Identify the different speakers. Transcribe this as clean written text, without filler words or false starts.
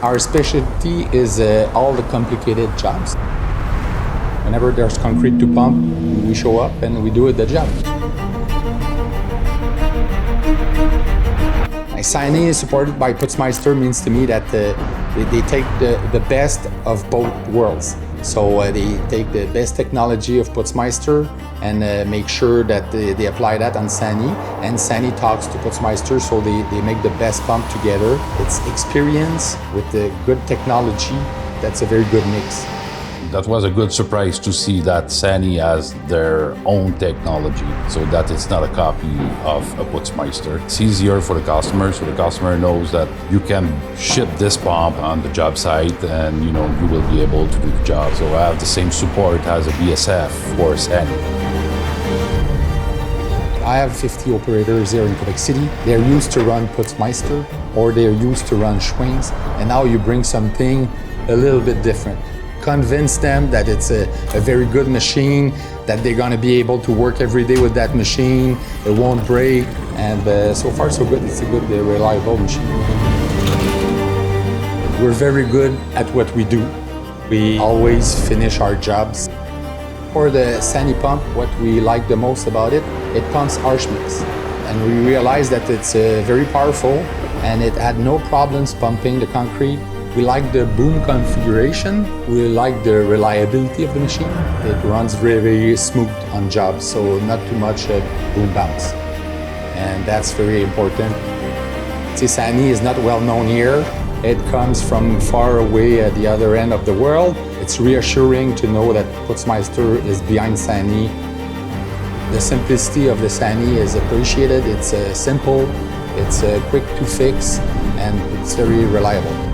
Speaker 1: Our specialty is all the complicated jobs. Whenever there's concrete to pump, we show up and we do the job. Sany is supported by Putzmeister means to me that they take the best of both worlds. So they take the best technology of Putzmeister and make sure that they apply that on Sany. And Sany talks to Putzmeister, so they make the best pump together. It's experience with the good technology. That's a very good mix.
Speaker 2: That was a good surprise to see that Sany has their own technology, so that it's not a copy of a Putzmeister. It's easier for the customer, so the customer knows that you can ship this pump on the job site and you will be able to do the job. So I have the same support as a BSF for Sany.
Speaker 1: I have 50 operators here in Quebec City. They're used to run Putzmeister or they're used to run Schwings, and now you bring something a little bit different. Convince them that it's a very good machine, that they're going to be able to work every day with that machine, it won't break, and so far so good. It's a good, reliable machine. We're very good at what we do. We always finish our jobs. For the Sany pump, what we like the most about it, it pumps harsh mix. And we realized that it's very powerful and it had no problems pumping the concrete. We like the boom configuration. We like the reliability of the machine. It runs very, very smooth on jobs, so not too much boom bounce. And that's very important. Sany is not well known here. It comes from far away at the other end of the world. It's reassuring to know that Putzmeister is behind Sany. The simplicity of the Sany is appreciated. It's simple, it's quick to fix, and it's very reliable.